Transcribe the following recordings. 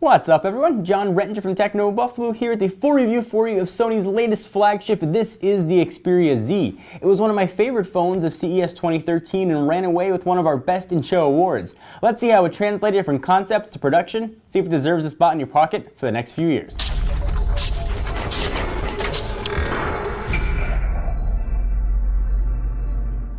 What's up everyone, John Rettinger from Techno Buffalo here with a full review for you of Sony's latest flagship. This is the Xperia Z. It was one of my favorite phones of CES 2013 and ran away with one of our Best in Show awards. Let's see how it translated from concept to production, see if it deserves a spot in your pocket for the next few years.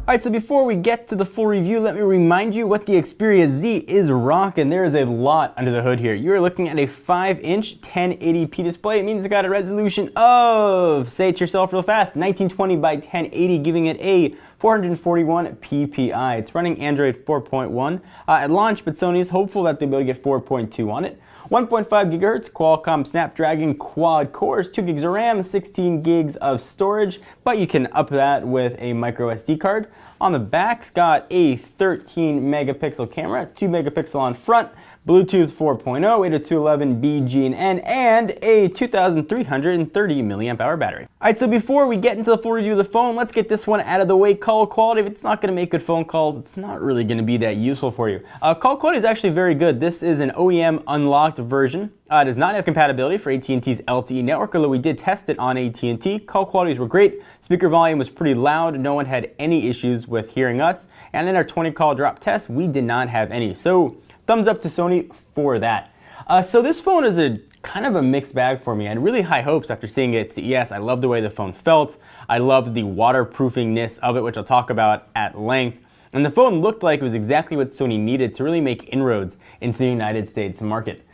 Alright, so before we get to the full review, let me remind you what the Xperia Z is rocking. There is a lot under the hood here. You're looking at a 5-inch 1080p display. It means it got a resolution of, say it yourself real fast, 1920 by 1080, giving it a 441 ppi. It's running Android 4.1 at launch, but Sony is hopeful that they'll be able to get 4.2 on it. 1.5 gigahertz Qualcomm Snapdragon quad cores, 2 gigs of RAM, 16 gigs of storage, but you can up that with a micro SD card. On the back, it's got a 13 megapixel camera, 2 megapixel on front, Bluetooth 4.0, 802.11 BGN, and a 2,330 milliamp hour battery. Alright, so before we get into the full review of the phone, let's get this one out of the way. Call quality, if it's not going to make good phone calls, it's not really going to be that useful for you. Call quality is actually very good. This is an OEM unlocked version. It does not have compatibility for AT&T's LTE network, although we did test it on AT&T. Call qualities were great. Speaker volume was pretty loud. No one had any issues with hearing us. And in our 20 call drop test, we did not have any. So thumbs up to Sony for that. So this phone is a kind of a mixed bag for me. I had really high hopes after seeing it at CES. I loved the way the phone felt. I loved the waterproofingness of it, which I'll talk about at length. And the phone looked like it was exactly what Sony needed to really make inroads into the United States market.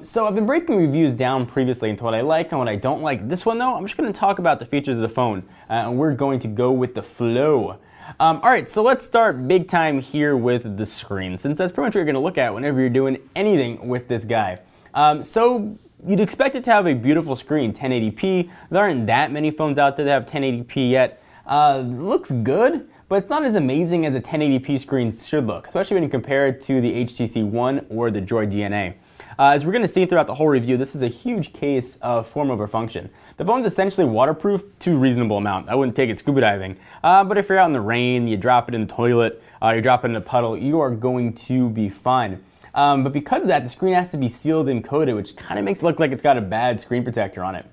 So I've been breaking reviews down previously into what I like and what I don't like. This one though, I'm just going to talk about the features of the phone, and we're going to go with the flow. Alright, so let's start big time here with the screen, since that's pretty much what you're going to look at whenever you're doing anything with this guy. So you'd expect it to have a beautiful screen, 1080p. There aren't that many phones out there that have 1080p yet. Looks good, but it's not as amazing as a 1080p screen should look, especially when you compare it to the HTC One or the Droid DNA. As we're going to see throughout the whole review, this is a huge case of form over function. The phone's essentially waterproof to a reasonable amount. I wouldn't take it scuba diving, but if you're out in the rain, you drop it in the toilet, you drop it in a puddle, you are going to be fine. But because of that, the screen has to be sealed and coated, which kind of makes it look like it's got a bad screen protector on it.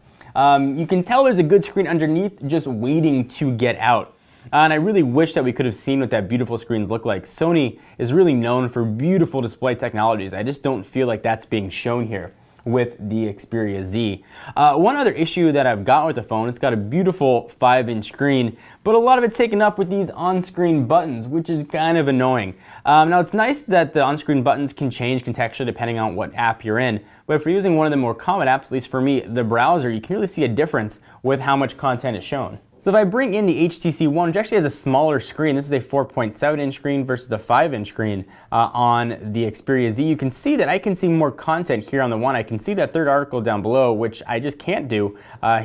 You can tell there's a good screen underneath just waiting to get out. And I really wish that we could have seen what that beautiful screens look like. Sony is really known for beautiful display technologies. I just don't feel like that's being shown here with the Xperia Z. One other issue that I've got with the phone, it's got a beautiful 5-inch screen, but a lot of it's taken up with these on-screen buttons, which is kind of annoying. Now it's nice that the on-screen buttons can change contextually depending on what app you're in, but if you're using one of the more common apps, at least for me, the browser, you can really see a difference with how much content is shown. So if I bring in the HTC One, which actually has a smaller screen, this is a 4.7-inch screen versus the 5-inch screen on the Xperia Z, you can see that I can see more content here on the One. I can see that third article down below, which I just can't do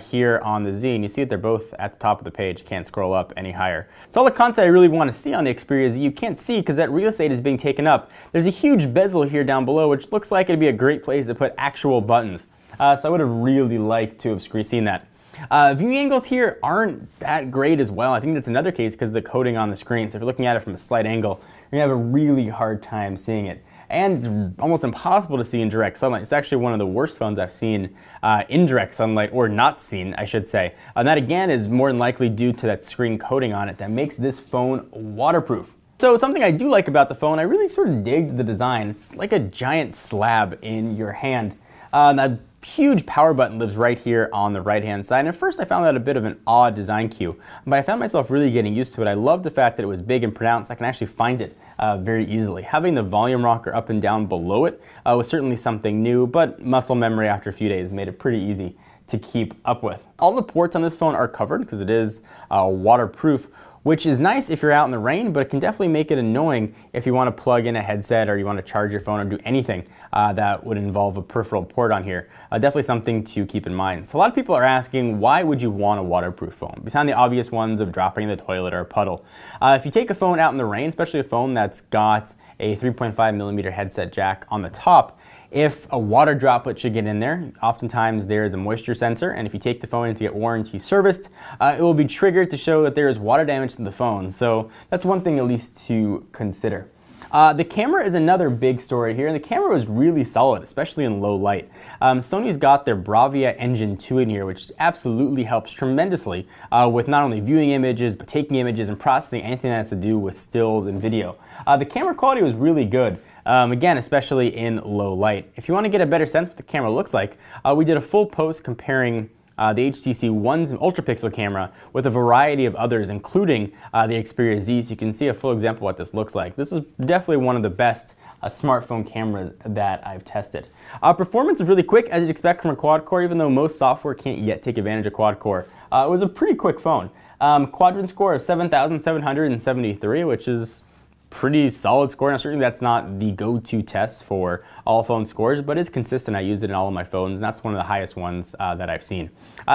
here on the Z. And you see that they're both at the top of the page. You can't scroll up any higher. So all the content I really want to see on the Xperia Z, you can't see because that real estate is being taken up. There's a huge bezel here down below, which looks like it'd be a great place to put actual buttons. So I would have really liked to have seen that. Viewing angles here aren't that great as well. I think that's another case because of the coating on the screen. So if you're looking at it from a slight angle, you're going to have a really hard time seeing it. And it's almost impossible to see in direct sunlight. It's actually one of the worst phones I've seen in direct sunlight, or not seen, I should say. And that again is more than likely due to that screen coating on it that makes this phone waterproof. So something I do like about the phone, I really sort of dig the design. It's like a giant slab in your hand. That huge power button lives right here on the right hand side, and at first I found that a bit of an odd design cue, but I found myself really getting used to it. I love the fact that it was big and pronounced. I can actually find it very easily. Having the volume rocker up and down below it was certainly something new, but muscle memory after a few days made it pretty easy to keep up with. All the ports on this phone are covered because it is waterproof, which is nice if you're out in the rain, but it can definitely make it annoying if you want to plug in a headset or you want to charge your phone or do anything that would involve a peripheral port on here. Definitely something to keep in mind. So a lot of people are asking, why would you want a waterproof phone? Besides the obvious ones of dropping in the toilet or a puddle. If you take a phone out in the rain, especially a phone that's got a 3.5mm headset jack on the top, if a water droplet should get in there, oftentimes there is a moisture sensor, and if you take the phone in to get warranty serviced, it will be triggered to show that there is water damage to the phone. So that's one thing at least to consider. The camera is another big story here, and the camera was really solid, especially in low light. Sony's got their Bravia Engine 2 in here, which absolutely helps tremendously with not only viewing images, but taking images and processing anything that has to do with stills and video. The camera quality was really good. Again, especially in low light. If you want to get a better sense of what the camera looks like, we did a full post comparing the HTC One's ultra-pixel camera with a variety of others, including the Xperia Z, so you can see a full example of what this looks like. This is definitely one of the best smartphone cameras that I've tested. Performance is really quick, as you'd expect from a quad-core, even though most software can't yet take advantage of quad-core. It was a pretty quick phone. Quadrant score of 7,773, which is pretty solid score. Now, certainly that's not the go-to test for all phone scores, but it's consistent. I use it in all of my phones, and that's one of the highest ones that I've seen.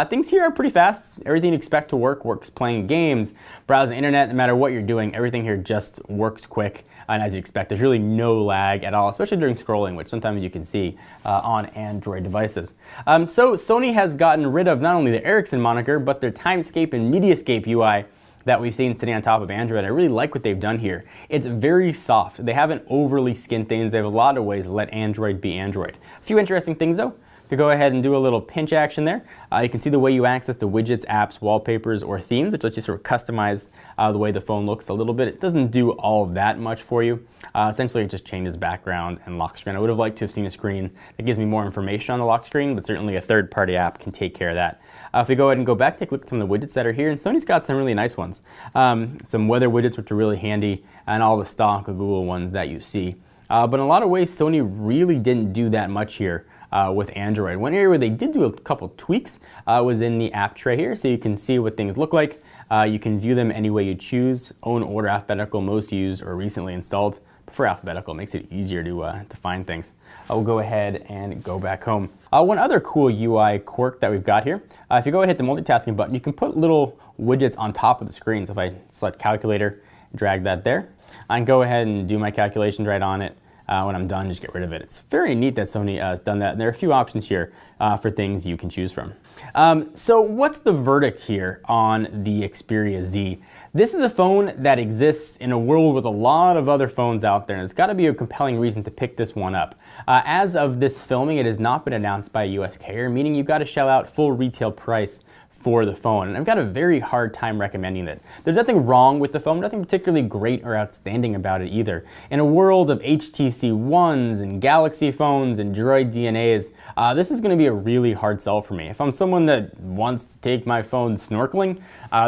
Things here are pretty fast. Everything you expect to works playing games, browsing the internet, no matter what you're doing, everything here just works quick, and as you expect, there's really no lag at all, especially during scrolling, which sometimes you can see on Android devices. So Sony has gotten rid of not only the Ericsson moniker, but their Timescape and Mediascape UI that we've seen sitting on top of Android. I really like what they've done here. It's very soft. They haven't overly skinned things. They have a lot of ways to let Android be Android. A few interesting things though. If you go ahead and do a little pinch action there, you can see the way you access the widgets, apps, wallpapers, or themes, which lets you sort of customize the way the phone looks a little bit. It doesn't do all that much for you. Essentially, it just changes background and lock screen. I would have liked to have seen a screen that gives me more information on the lock screen, but certainly a third-party app can take care of that. If we go ahead and go back, take a look at some of the widgets that are here, and Sony's got some really nice ones. Some weather widgets, which are really handy, and all the stock Google ones that you see. But in a lot of ways, Sony really didn't do that much here with Android. One area where they did do a couple tweaks was in the app tray here, so you can see what things look like. You can view them any way you choose, own, order, alphabetical, most used, or recently installed. Prefer alphabetical, makes it easier to find things. We'll go ahead and go back home. One other cool UI quirk that we've got here, if you go ahead and hit the multitasking button, you can put little widgets on top of the screen. So if I select calculator, drag that there, I can go ahead and do my calculations right on it. When I'm done, just get rid of it. It's very neat that Sony has done that. And there are a few options here for things you can choose from. So what's the verdict here on the Xperia Z? This is a phone that exists in a world with a lot of other phones out there, and it's got to be a compelling reason to pick this one up. As of this filming, it has not been announced by a US carrier, meaning you've got to shell out full retail price for the phone, and I've got a very hard time recommending it. There's nothing wrong with the phone, nothing particularly great or outstanding about it either. In a world of HTC Ones and Galaxy phones and Droid DNAs, this is going to be a really hard sell for me. If I'm someone that wants to take my phone snorkeling,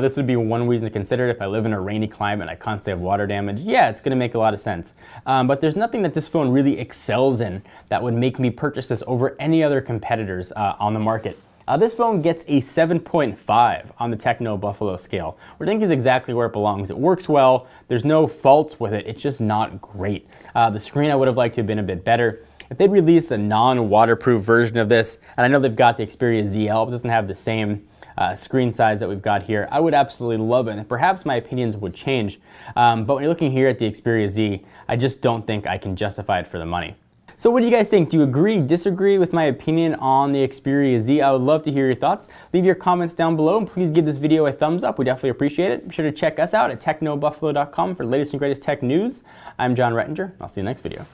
this would be one reason to consider it. If I live in a rainy climate and I constantly have water damage, yeah, it's going to make a lot of sense. But there's nothing that this phone really excels in that would make me purchase this over any other competitors on the market. This phone gets a 7.5 on the Techno Buffalo scale, which I think is exactly where it belongs. It works well, there's no faults with it, it's just not great. The screen I would have liked to have been a bit better. If they'd released a non-waterproof version of this, and I know they've got the Xperia ZL, but it doesn't have the same screen size that we've got here, I would absolutely love it, and perhaps my opinions would change. But when you're looking here at the Xperia Z, I just don't think I can justify it for the money. So what do you guys think? Do you agree, disagree with my opinion on the Xperia Z? I would love to hear your thoughts. Leave your comments down below, and please give this video a thumbs up. We definitely appreciate it. Be sure to check us out at technobuffalo.com for the latest and greatest tech news. I'm John Rettinger. I'll see you next video.